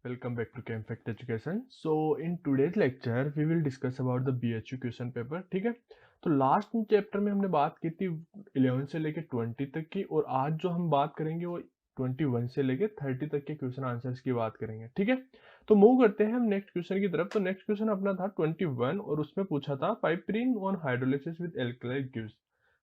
Welcome back to ChemFact Education. So in today's lecture we will discuss about the BHU question paper. ठीक है, तो last chapter में हमने बात की थी 11 से लेके 20 तक की, और आज जो हम बात करेंगे वो 21 से लेके 30 तक के क्वेश्चन आंसर्स की बात करेंगे. ठीक है, तो मूव करते हैं हम नेक्स्ट क्वेश्चन की तरफ. तो नेक्स्ट क्वेश्चन अपना था 21 और उसमें पूछा था पाइपरीन ऑन हाइड्रोलिसिस विद एल्कलाइल गिव्स.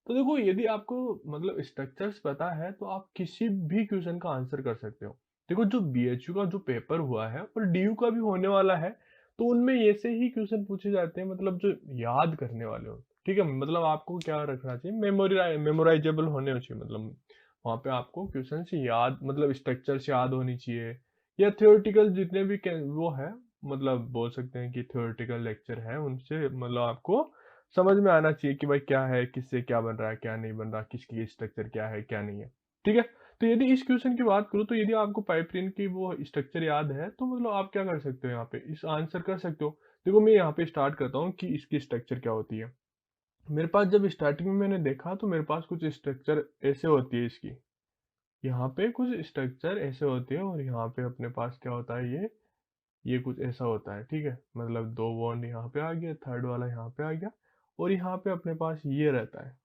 तो देखो, यदि आपको मतलब स्ट्रक्चर्स पता है तो आप किसी भी क्वेश्चन का आंसर कर सकते हो. देखो, जो बीएचयू का जो पेपर हुआ है और डीयू का भी होने वाला है, तो उनमें ऐसे ही क्वेश्चन पूछे जाते हैं, मतलब जो याद करने वाले हो. ठीक है, मतलब आपको क्या रखना चाहिए, मेमोराइजेबल होने चाहिए. मतलब वहां पे आपको क्वेश्चन से याद, मतलब स्ट्रक्चर से याद होनी चाहिए, या थियोरेटिकल जितने भी वो है, मतलब बोल सकते हैं कि थियोरेटिकल लेक्चर है, उनसे मतलब आपको समझ में आना चाहिए कि भाई क्या है, किससे क्या बन रहा है, क्या नहीं बन रहा, किसकी स्ट्रक्चर क्या है, क्या नहीं है. ठीक है, तो यदि इस क्वेश्चन की बात करूँ, तो यदि आपको पाइपलाइन की वो स्ट्रक्चर याद है, तो मतलब आप क्या कर सकते हो, यहाँ पे इस आंसर कर सकते हो. देखो, मैं यहाँ पे स्टार्ट करता हूँ कि इसकी स्ट्रक्चर क्या होती है. मेरे पास जब स्टार्टिंग में मैंने देखा तो मेरे पास कुछ स्ट्रक्चर ऐसे होती है इसकी. यहाँ पे कुछ स्ट्रक्चर ऐसे होते हैं, और यहाँ पे अपने पास क्या होता है, ये कुछ ऐसा होता है. ठीक है, मतलब दो बॉन्ड यहाँ पे आ गया, थर्ड वाला यहाँ पे आ गया, और यहाँ पे अपने पास ये रहता है.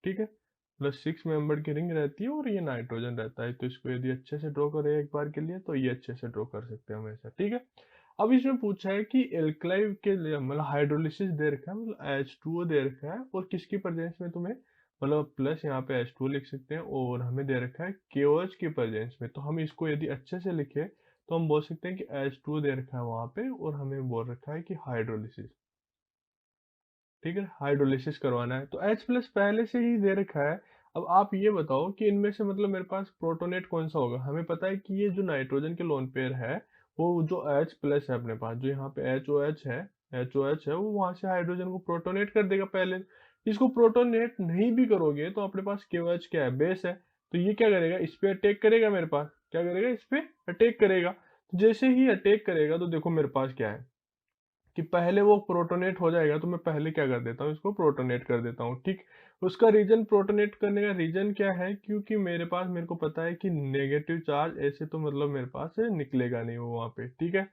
ठीक है, प्लस 6 मेंबर की रिंग रहती है, और ये नाइट्रोजन रहता है. तो इसको यदि अच्छे से ड्रॉ करें एक बार के लिए, तो ये अच्छे से ड्रॉ कर सकते हैं हमेशा. ठीक है, अब इसमें पूछा है कि एल्कलाइव के लिए मतलब हाइड्रोलिसिस दे रखा है, मतलब H2O दे रखा है, और किसकी प्रेजेंस में तुम्हें, मतलब प्लस यहाँ पे H2O लिख सकते हैं, और हमें दे रखा है KOH की प्रेजेंस में. तो हम इसको यदि अच्छे से लिखे तो हम बोल सकते हैं कि H2O दे रखा है वहां पे, और हमें बोल रखा है कि हाइड्रोलिसिस. ठीक है, हाइड्रोलिसिस करवाना है, तो H प्लस पहले से ही दे रखा है. अब आप ये बताओ कि इनमें से मतलब मेरे पास प्रोटोनेट कौन सा होगा. हमें पता है कि ये जो नाइट्रोजन के लोन पेयर है, वो जो H प्लस है अपने पास, जो यहाँ पे HOH है, वो वहां से हाइड्रोजन को प्रोटोनेट कर देगा पहले. इसको प्रोटोनेट नहीं भी करोगे तो अपने पास KOH क्या है, बेस है. तो ये क्या करेगा, इस पे अटैक करेगा, मेरे पास क्या करेगा, इस पे अटैक करेगा. तो जैसे ही अटैक करेगा तो देखो मेरे पास क्या है कि पहले वो प्रोटोनेट हो जाएगा. तो मैं पहले क्या कर देता हूँ, इसको प्रोटोनेट कर देता हूँ. ठीक, उसका रीजन, प्रोटोनेट करने का रीजन क्या है, क्योंकि मेरे को पता है कि नेगेटिव चार्ज ऐसे तो मतलब मेरे पास से निकलेगा नहीं वो वहाँ पे. ठीक है,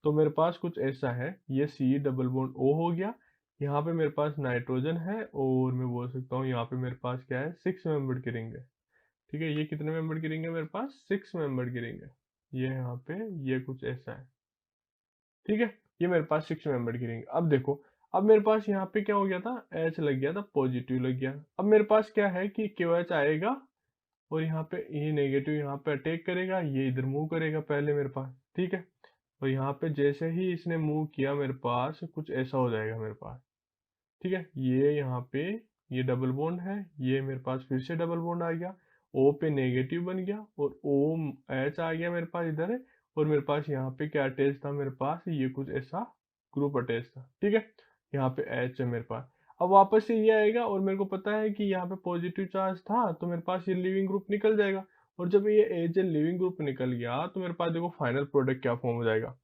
तो मेरे पास कुछ ऐसा है, ये C डबल बॉन्ड O हो गया. यहाँ पे मेरे पास नाइट्रोजन है, और मैं बोल सकता हूँ यहाँ पे मेरे पास क्या है, 6 मेंबर की रिंग है. ठीक है, ये कितने मेंबर की रिंग है, मेरे पास 6 मेंबर की रिंग है. ये यहाँ पे ये कुछ ऐसा है. ठीक है, ये मेरे पास 6 मेंबर की रिंग. अब देखो, अब मेरे पास यहाँ पे क्या हो गया था, H लग गया था, पॉजिटिव लग गया. अब मेरे पास क्या है कि KOH आएगा, और यहाँ पे ये नेगेटिव यहाँ पे अटैक करेगा, ये इधर मूव करेगा पहले मेरे पास. ठीक है, और यहाँ पे जैसे ही इसने मूव किया मेरे पास कुछ ऐसा हो जाएगा मेरे पास. ठीक है, ये यहाँ पे ये डबल बॉन्ड है, ये मेरे पास फिर से डबल बॉन्ड आ गया, O पे नेगेटिव बन गया, और OH आ गया मेरे पास इधर है, और मेरे पास यहाँ पे क्या अटैच था, मेरे पास ये कुछ ऐसा ग्रुप अटैच था. ठीक है, यहाँ पे H है मेरे पास. अब वापस से ये आएगा, और मेरे को पता है कि यहाँ पे पॉजिटिव चार्ज था, तो मेरे पास ये लिविंग ग्रुप निकल जाएगा. और जब ये एज ए लिविंग ग्रुप निकल गया, तो मेरे पास देखो फाइनल प्रोडक्ट क्या फॉर्म हो जाएगा.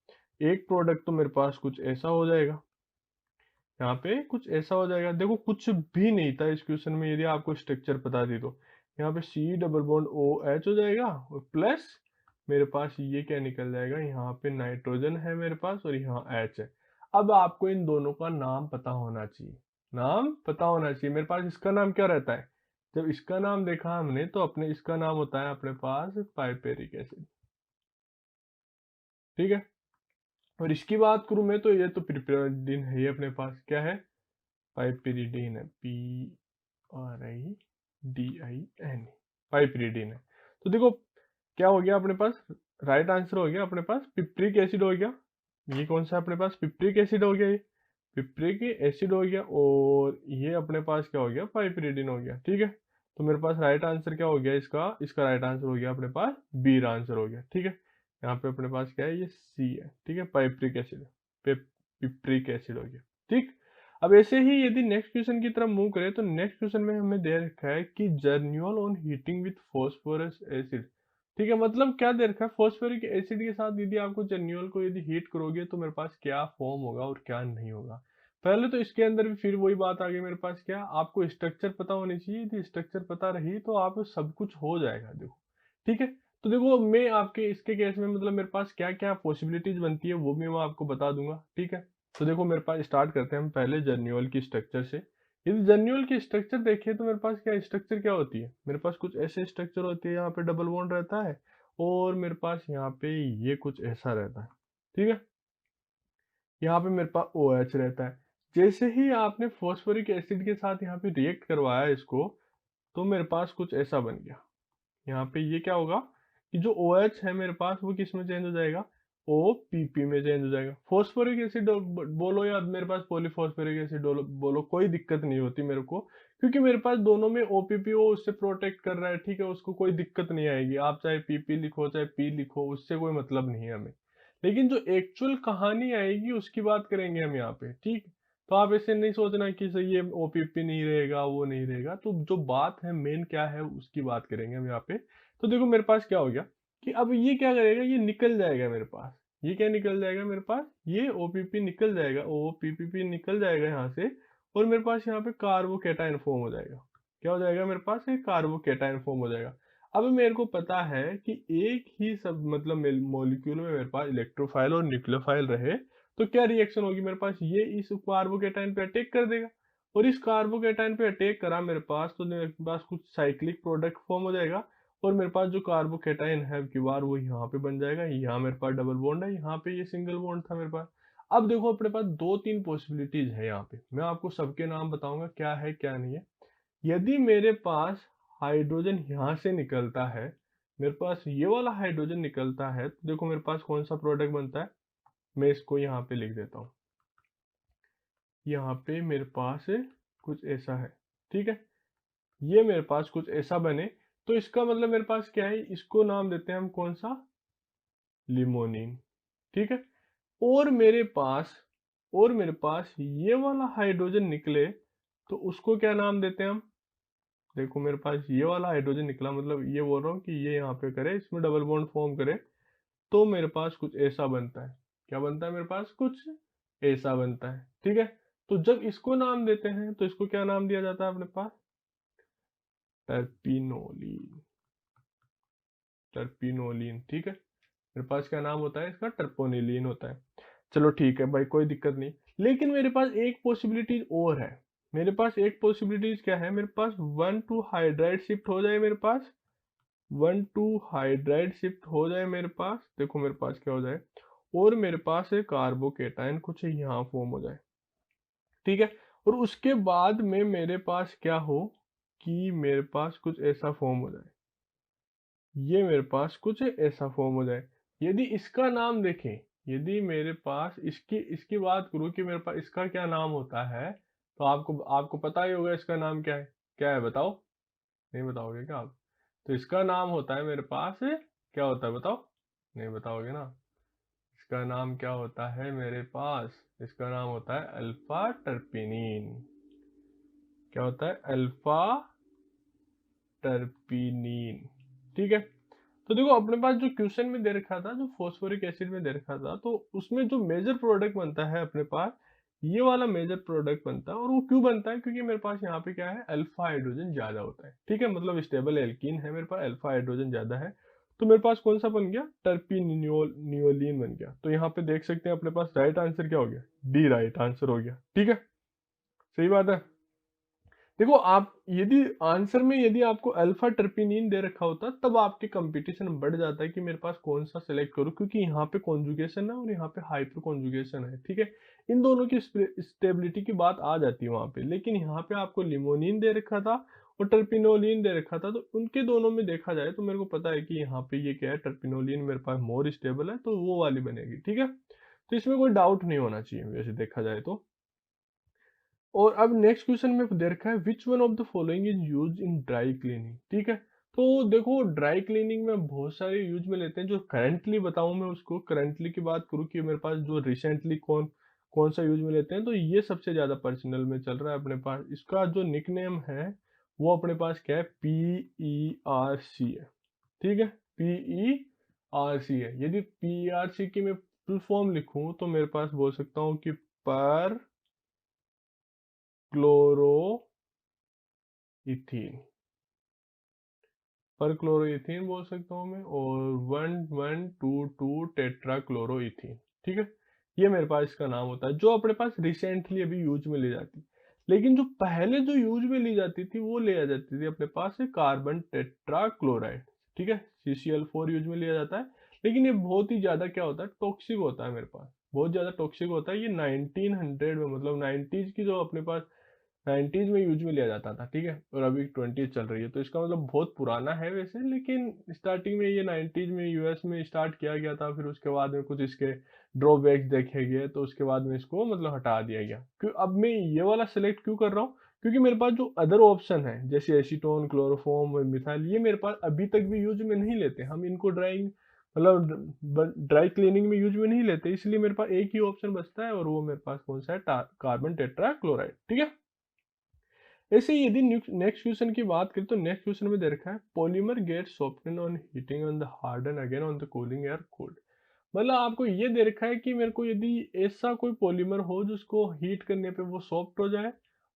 एक प्रोडक्ट तो मेरे पास कुछ ऐसा हो जाएगा, यहाँ पे कुछ ऐसा हो जाएगा. देखो, कुछ भी नहीं था इस क्वेश्चन में, यदि आपको स्ट्रक्चर पता थी तो. यहाँ पे C डबल बॉन्ड OH हो जाएगा, और प्लस मेरे पास ये क्या निकल जाएगा, यहाँ पे नाइट्रोजन है मेरे पास, और यहाँ H है. अब आपको इन दोनों का नाम पता होना चाहिए, नाम पता होना चाहिए. मेरे पास इसका नाम क्या रहता है, जब इसका नाम देखा हमने तो अपने इसका नाम होता है अपने पास पाइपेरिक एसिड. ठीक है, और इसकी बात करूं मैं, तो ये तो पिरिपिरीडिन है, ये अपने पास क्या है, पाइपरिडीन है, PRIDIN, पाइपरिडीन है. तो देखो क्या हो गया अपने पास, राइट आंसर हो गया अपने पास पिप्रिक एसिड हो गया. ये कौन सा अपने पास, पिप्रिक एसिड हो गया, ये पिप्रिक एसिड हो गया, और ये अपने पास क्या हो गया, पाइपरिडीन हो गया. ठीक है, तो मेरे पास राइट आंसर क्या हो गया, इसका इसका राइट आंसर हो गया अपने पास बी आंसर हो गया. ठीक है, यहाँ पे अपने पास क्या है, ये सी है. ठीक है, पाइप्रिक एसिड, पिप्रिक एसिड हो गया. ठीक, अब ऐसे ही यदि नेक्स्ट क्वेश्चन की तरफ मूव करें, तो नेक्स्ट क्वेश्चन में हमें दे रखा है कि geraniol on heating with phosphorous acid. ठीक है, मतलब क्या दे रखा है, फॉस्फोरिक एसिड के साथ यदि आपको जर्नियोल को यदि हीट करोगे तो मेरे पास क्या फॉर्म होगा और क्या नहीं होगा. पहले तो इसके अंदर भी फिर वही बात आ गई, मेरे पास क्या, आपको स्ट्रक्चर पता होनी चाहिए. यदि स्ट्रक्चर पता रही तो आप सब कुछ हो जाएगा. देखो, ठीक है, तो देखो मैं आपके इसके केस में मतलब मेरे पास क्या-क्या पॉसिबिलिटीज़ बनती है वो भी मैं आपको बता दूँगा, ठीक है? तो देखो मेरे पास स्टार्ट करते हैं हम पहले जर्नल की स्ट्रक्चर से। यदि जर्नल की स्ट्रक्चर देखें तो मेरे पास क्या स्ट्रक्चर क्या होती है? मेरे पास कुछ ऐसे स्ट्रक्चर होती है, यहाँ पे डबल बॉन्ड रहता है और मेरे पास यहाँ पे ये कुछ ऐसा रहता है, ठीक है? यहाँ पे मेरे पास OH रहता है। जैसे ही आपने फॉस्फोरिक एसिड के साथ यहाँ पे रिएक्ट करवाया इसको, तो मेरे पास कुछ ऐसा बन गया। यहाँ पे ये क्या होगा कि जो OH है मेरे पास वो किस में चेंज हो जाएगा, OPP में चेंज हो जाएगा। फॉस्फोरिक एसिड बोलो या मेरे पास पॉलीफॉस्फोरिक एसिड बोलो कोई दिक्कत नहीं होती मेरे को, क्योंकि मेरे पास दोनों में OPP वो उससे प्रोटेक्ट कर रहा है, ठीक है, उसको कोई दिक्कत नहीं आएगी। आप चाहे PP लिखो चाहे P लिखो, उससे कोई मतलब नहीं है हमें। लेकिन जो एक्चुअल कहानी आएगी उसकी बात करेंगे हम यहाँ पे, ठीक। तो आप ऐसे नहीं सोचना कि सही ये OPP नहीं रहेगा वो नहीं रहेगा, तो जो बात है मेन क्या है उसकी बात करेंगे हम यहाँ पे। तो देखो मेरे पास क्या हो गया कि अब ये क्या करेगा, ये निकल जाएगा मेरे पास। ये क्या निकल जाएगा मेरे पास, ये OPP निकल जाएगा, OPPP निकल जाएगा यहाँ से, और मेरे पास यहाँ पे कार्बोकेटाइन फॉर्म हो जाएगा। क्या हो जाएगा मेरे पास, ये कार्बोकेटाइन फॉर्म हो जाएगा। अब मेरे को पता है कि एक ही सब मतलब मॉलिक्यूल में मेरे पास इलेक्ट्रोफाइल और न्यूक्लियोफाइल रहे तो क्या रिएक्शन होगी मेरे पास, ये इस कार्बोकेटाइन पे अटैक कर देगा, और इस कार्बोकेटाइन पे अटैक करा मेरे पास तो मेरे पास कुछ साइक्लिक प्रोडक्ट फॉर्म हो जाएगा, और मेरे पास जो कार्बोकेटाइन है की बार वो यहाँ पे बन जाएगा। यहाँ मेरे पास डबल बॉन्ड है, यहाँ पे ये सिंगल बॉन्ड था मेरे पास। अब देखो अपने पास दो तीन पॉसिबिलिटीज है यहाँ पे, मैं आपको सबके नाम बताऊंगा क्या है क्या नहीं है। यदि मेरे पास हाइड्रोजन यहाँ से निकलता है, मेरे पास ये वाला हाइड्रोजन निकलता है, तो देखो मेरे पास कौन सा प्रोडक्ट बनता है, मैं इसको यहाँ पे लिख देता हूँ। यहाँ पे मेरे पास कुछ ऐसा है, ठीक है, ये मेरे पास कुछ ऐसा बने, तो इसका मतलब मेरे पास क्या है, इसको नाम देते हैं हम कौन सा, लिमोनिन, ठीक है। और मेरे पास ये वाला हाइड्रोजन निकले तो उसको क्या नाम देते हैं हम, देखो मेरे पास ये वाला हाइड्रोजन निकला, मतलब ये बोल रहा हूँ कि ये यहाँ पे करे, इसमें डबल बॉन्ड फॉर्म करे, तो मेरे पास कुछ ऐसा बनता है। क्या बनता है मेरे पास, कुछ ऐसा बनता है, ठीक है। तो जब इसको नाम देते हैं तो इसको क्या नाम दिया जाता है अपने पास, टर्पिनोलिन। टर्पिनोलिन, ठीक है। मेरे पास क्या नाम होता है इसका, टर्पोनिलीन होता है। चलो ठीक है भाई, कोई दिक्कत नहीं। लेकिन मेरे पास एक पॉसिबिलिटी और है। मेरे पास एक पॉसिबिलिटीज क्या है, मेरे पास 1,2 हाइड्राइड शिफ्ट हो जाए मेरे पास, 1,2 हाइड्राइड शिफ्ट हो जाए मेरे पास, देखो मेरे पास क्या हो जाए, और मेरे पास एक कार्बोकेटाइन कुछ यहाँ फॉर्म हो जाए, ठीक है। और उसके बाद में मेरे पास क्या हो कि मेरे पास कुछ ऐसा फॉर्म हो जाए, ये मेरे पास कुछ ऐसा फॉर्म हो जाए। यदि इसका नाम देखें, यदि मेरे पास इसकी इसकी बात करूं कि मेरे पास इसका क्या नाम होता है, तो आपको आपको पता ही होगा इसका नाम क्या है। क्या है बताओ, नहीं बताओगे क्या आप, तो इसका नाम होता है मेरे पास, क्या होता है बताओ, नहीं बताओगे ना। इसका नाम क्या होता है मेरे पास, इसका नाम होता है अल्फा टर्पिनिन। क्या होता है, अल्फा टर्पिनिन, ठीक है। तो देखो अपने पास जो क्वेश्चन में दे रखा था, जो फॉस्फोरिक एसिड में दे रखा था, तो उसमें जो मेजर प्रोडक्ट बनता है अपने पास, ये वाला मेजर प्रोडक्ट बनता है। और वो क्यों बनता है, क्योंकि मेरे पास यहाँ पे क्या है, अल्फा हाइड्रोजन ज्यादा होता है, ठीक है, मतलब स्टेबल एल्कीन है मेरे पास, अल्फा हाइड्रोजन ज्यादा है, तो मेरे पास कौन सा बन गया, टर्पिनियोलिन बन गया। तो यहाँ पे देख सकते हैं अपने पास राइट आंसर क्या हो गया, डी राइट आंसर हो गया, ठीक है, सही बात है। देखो आप यदि आंसर में यदि आपको अल्फा ट्रिपिनिन दे रखा होता तब आपके कंपटीशन बढ़ जाता है कि मेरे पास कौन सा सेलेक्ट करूं, क्योंकि यहाँ पे कॉन्जुगेशन है और यहाँ पे हाइपर कॉन्जुगेशन है, ठीक है। इन दोनों की स्टेबिलिटी की बात आ जाती है वहां पे, लेकिन यहाँ पे आपको लिमोनिन दे रखा था और टर्पिनोलिन दे रखा था, तो उनके दोनों में देखा जाए तो मेरे को पता है कि यहाँ पे ये क्या है, टर्पिनोलिन मेरे पास मोर स्टेबल है, तो वो वाली बनेगी, ठीक है। तो इसमें कोई डाउट नहीं होना चाहिए वैसे देखा जाए तो। और अब नेक्स्ट क्वेश्चन में दे रखा है which one of the following is use in dry cleaning, ठीक है। तो देखो ड्राई क्लीनिंग में बहुत सारे यूज में लेते हैं, जो करंटली बताऊं मैं उसको, करंटली की बात करूं कि मेरे पास जो रिसेंटली कौन कौन सा यूज में लेते हैं, तो ये सबसे ज्यादा पर्सनल में चल रहा है अपने पास। इसका जो निकनेम है वो अपने पास क्या है, PERC है, ठीक है, PERC है। यदि PERC की मैं फुल फॉर्म लिखूं तो मेरे पास बोल सकता हूँ कि पर क्लोरो इथीन, पर क्लोरोइथीन बोल सकता हूँ मैं, और 1122 टेट्रा क्लोरोइथीन। ठीक है, ये मेरे पास इसका नाम होता है, जो अपने पास रिसेंटली अभी यूज में ली जाती। लेकिन जो पहले जो यूज में ली जाती थी वो लिया जाती थी अपने पास है कार्बन टेट्रा क्लोराइड। ठीक है, CCl4 यूज में लिया जाता है, लेकिन ये बहुत ही ज्यादा क्या होता है, टॉक्सिक होता है मेरे पास, बहुत ज्यादा टॉक्सिक होता है। ये 1900 में, मतलब 90s की जो अपने पास 90s में यूज में लिया जाता था। ठीक है, और अभी 20 चल रही है, तो इसका मतलब बहुत पुराना है वैसे, लेकिन स्टार्टिंग में ये 90s में यूएस में स्टार्ट किया गया था, फिर उसके बाद में कुछ इसके ड्रॉबैक्स देखे गए, तो उसके बाद में इसको मतलब हटा दिया गया। क्यों अब मैं ये वाला सेलेक्ट क्यों कर रहा हूँ, क्योंकि मेरे पास जो अदर ऑप्शन है जैसे एसीटोन, क्लोरोफॉर्म और मिथाइल, ये मेरे पास अभी तक भी यूज में नहीं लेते। हम इनको ड्राइंग मतलब ड्राई क्लीनिंग में यूज में नहीं लेते, इसलिए मेरे पास एक ही ऑप्शन बचता है, और वो मेरे पास कौन सा है, कार्बन टेट्रा क्लोराइड। ठीक है, ऐसे ही यदि नेक्स्ट क्वेश्चन की बात करें, तो नेक्स्ट क्वेश्चन में दे रखा है polymer get soften on heating on the harden again on the cooling air cooled. मतलब आपको ये दे रखा है कि मेरे को यदि ऐसा कोई पॉलीमर हो जिसको हीट करने पे वो सॉफ्ट हो जाए,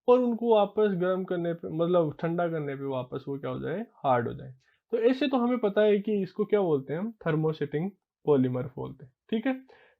और उनको वापस गर्म करने पे मतलब ठंडा करने पे वापस वो क्या हो जाए, हार्ड हो जाए। तो ऐसे तो हमें पता है कि इसको क्या बोलते हैं, हम थर्मोसेटिंग पॉलीमर बोलते हैं। ठीक है,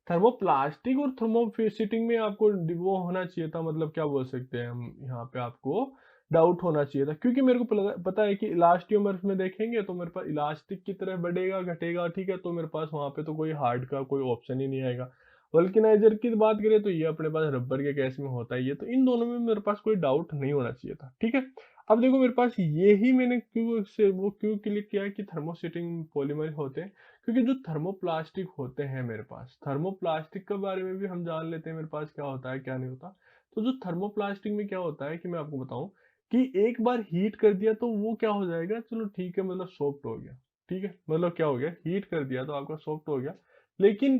थर्मोप्लास्टिक और थर्मोसेटिंग में आपको वो होना चाहिए था, मतलब क्या बोल सकते हैं हम यहाँ पे, आपको डाउट होना चाहिए था, क्योंकि मेरे को पता है कि इलास्टियोमर्स में देखेंगे तो मेरे पास इलास्टिक की तरह बढ़ेगा घटेगा। ठीक है, तो मेरे पास वहां पे तो कोई हार्ड का कोई ऑप्शन ही नहीं आएगा। वल्केनाइजर की बात करें तो ये अपने पास रबर के केस में होता ही है, तो इन दोनों में मेरे पास कोई डाउट नहीं होना चाहिए था। ठीक है, अब देखो मेरे पास ये ही मैंने क्यों से वो क्यों क्लिक किया कि थर्मोसेटिंग पॉलीमर होते हैं, क्योंकि जो थर्मोप्लास्टिक होते हैं मेरे पास, थर्मोप्लास्टिक के बारे में भी हम जान लेते हैं मेरे पास क्या होता है क्या नहीं होता। तो जो थर्मोप्लास्टिक में क्या होता है कि मैं आपको बताऊं कि एक बार हीट कर दिया तो वो क्या हो जाएगा, चलो ठीक है, मतलब सॉफ्ट हो गया। ठीक है, मतलब क्या हो गया, हीट कर दिया तो आपका सॉफ्ट हो गया, लेकिन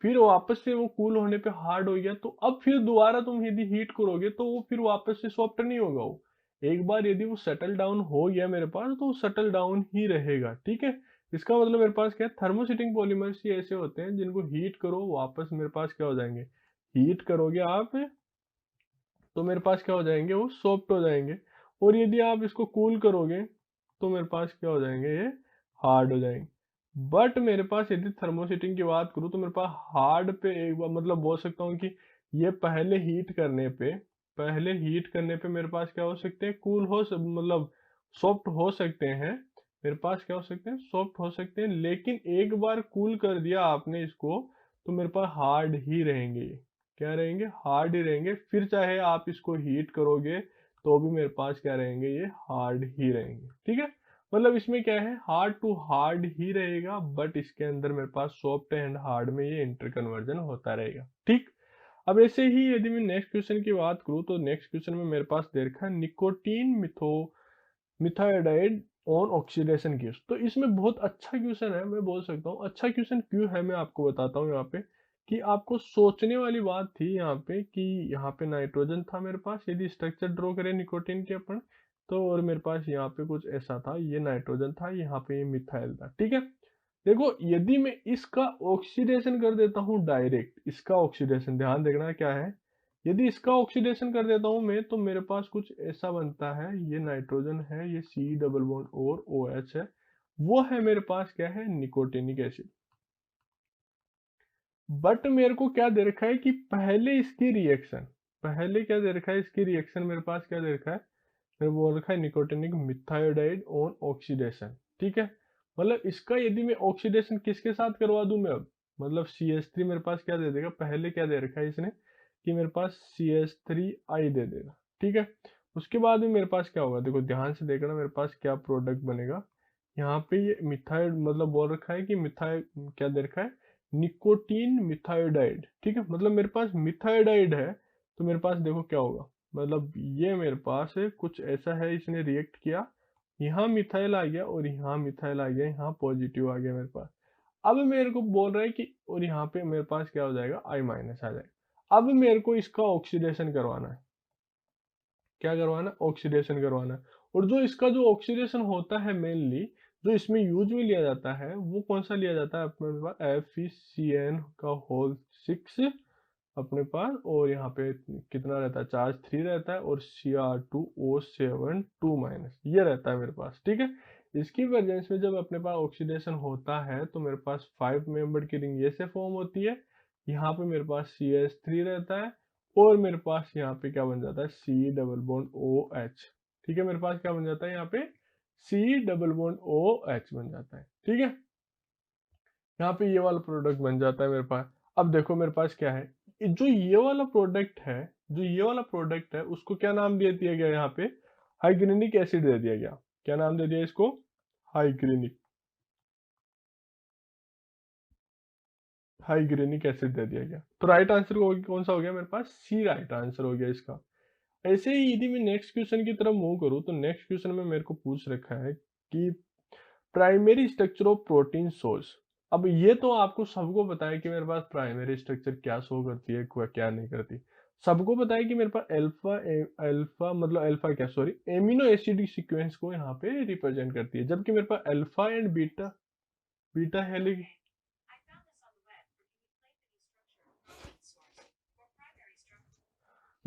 फिर वापस से वो कूल होने पे हार्ड हो गया, तो अब फिर दोबारा तुम यदि हीट करोगे तो वो फिर वापस से सॉफ्ट नहीं होगा। वो एक बार यदि वो सेटल डाउन हो गया मेरे पास, तो वो सेटल डाउन ही रहेगा। ठीक है, इसका मतलब मेरे पास क्या है, थर्मोसेटिंग पॉलीमर्स ही ऐसे होते हैं जिनको हीट करो वापस मेरे पास क्या हो जाएंगे, हीट करोगे आप तो मेरे पास क्या हो जाएंगे, वो सॉफ्ट हो जाएंगे। और यदि आप इसको कूल करोगे तो मेरे पास क्या हो जाएंगे, ये हार्ड हो जाएंगे। बट मेरे पास यदि थर्मोसेटिंग की बात करूँ तो मेरे पास हार्ड पे एक बार मतलब बोल सकता हूँ कि ये पहले हीट करने पे मेरे पास क्या हो सकते हैं, कूल मतलब सॉफ्ट हो सकते हैं। मेरे पास क्या हो सकते हैं, सॉफ्ट हो सकते हैं, लेकिन एक बार कूल कर दिया आपने इसको तो मेरे पास हार्ड ही रहेंगे। ये क्या रहेंगे, हार्ड ही रहेंगे। फिर चाहे आप इसको हीट करोगे तो भी मेरे पास क्या रहेंगे, ये हार्ड ही रहेंगे। ठीक है, मतलब इसमें क्या है, हार्ड टू हार्ड ही रहेगा, बट इसके अंदर मेरे पास सॉफ्ट एंड हार्ड में ये इंटर कन्वर्जन होता रहेगा। ठीक, अब ऐसे ही यदि मैं नेक्स्ट क्वेश्चन की बात करूँ, तो नेक्स्ट क्वेश्चन में मेरे पास दे रखा है निकोटीन मिथायोडाइड ऑन ऑक्सीडेशन केस। तो इसमें बहुत अच्छा क्वेश्चन है, मैं बोल सकता हूँ। अच्छा क्वेश्चन क्यों है मैं आपको बताता हूँ यहाँ पे, कि आपको सोचने वाली बात थी यहाँ पे कि यहाँ पे नाइट्रोजन था मेरे पास, यदि स्ट्रक्चर ड्रॉ करें निकोटीन के अपन, तो और मेरे पास यहाँ पे कुछ ऐसा था, ये नाइट्रोजन था, यहाँ पे ये मिथाइल था। ठीक है, देखो यदि मैं इसका ऑक्सीडेशन कर देता हूँ डायरेक्ट, इसका ऑक्सीडेशन ध्यान देखना क्या है, यदि इसका ऑक्सीडेशन कर देता हूं मैं तो मेरे पास कुछ ऐसा बनता है, ये नाइट्रोजन है, ये C डबल बॉन्ड और OH है, वो है मेरे पास क्या है, निकोटिनिक एसिड। बट मेरे को क्या दे रखा है कि पहले क्या दे रखा है, इसकी रिएक्शन मेरे पास क्या दे रखा है, मेरे बोल रखा है निकोटिनिक मिथायोडाइड ऑन ऑक्सीडेशन। ठीक है, मतलब इसका यदि मैं ऑक्सीडेशन किसके साथ करवा दूं मैं अब, मतलब CH3 मेरे पास क्या दे देगा, पहले क्या दे रखा है इसने कि मेरे पास CH3I दे देगा। ठीक है, उसके बाद में मेरे पास क्या होगा, देखो ध्यान से देखना मेरे पास क्या प्रोडक्ट बनेगा। यहाँ पे ये मिथाइड मतलब बोल रखा है कि मिथाइल क्या दे रखा है, निकोटीन मिथायोडाइड। ठीक है, मतलब मेरे पास मिथायोडाइड है, तो मेरे पास देखो क्या होगा, मतलब ये मेरे पास है कुछ ऐसा है, इसने रिएक्ट किया, यहाँ मिथाइल आ गया और यहाँ मिथाइल आ गया, यहाँ पॉजिटिव आ गया मेरे पास। अब मेरे को बोल रहा है कि और यहाँ पे मेरे पास क्या हो जाएगा, I- आ जाएगा। अब मेरे को इसका ऑक्सीडेशन करवाना है, क्या करवाना है, ऑक्सीडेशन करवाना है। और जो इसका जो ऑक्सीडेशन होता है मेनली, जो इसमें यूज में लिया जाता है, वो कौन सा लिया जाता है अपने पास, FeCN का होल 6 अपने पास, और यहाँ पे कितना रहता है, चार्ज 3 रहता है, और Cr2O7 2 माइनस ये रहता है मेरे पास। ठीक है, इसकी प्रेजेंस में जब अपने पास ऑक्सीडेशन होता है तो मेरे पास 5 मेंबर की रिंग ये से फॉर्म होती है, यहाँ पे मेरे पास CH3 रहता है और मेरे पास यहाँ पे क्या बन जाता है C डबल बॉन्ड OH। ठीक है, मेरे पास क्या बन जाता है यहाँ पे C डबल बॉन्ड OH बन जाता है। ठीक है, यहाँ पे ये वाला प्रोडक्ट बन जाता है मेरे पास। अब देखो मेरे पास क्या है, जो ये वाला प्रोडक्ट है, जो ये वाला प्रोडक्ट है उसको क्या नाम दे दिया गया यहाँ पे, हाइग्रेनिक एसिड दे दिया गया। क्या नाम दे दिया इसको, हाइग्रेनिक, हाइग्रेनिक एसिड दे दिया गया। तो राइट आंसर कौन सा हो गया मेरे पास, सी राइट आंसर हो गया इसका। ऐसे ही यदि मैं नेक्स्ट क्वेश्चन की तरफ मूव करूँ तो नेक्स्ट क्वेश्चन में मेरे को पूछ रखा है कि primary structure of protein source. अब ये तो आपको सबको पता है कि मेरे पास प्राइमरी स्ट्रक्चर क्या शो करती है क्या नहीं करती। सबको पता है कि मेरे पास अल्फा मतलब अल्फा क्या सॉरी एमिनो एसिड सीक्वेंस को यहाँ पे रिप्रेजेंट करती है, जबकि मेरे पास alpha and beta beta helix,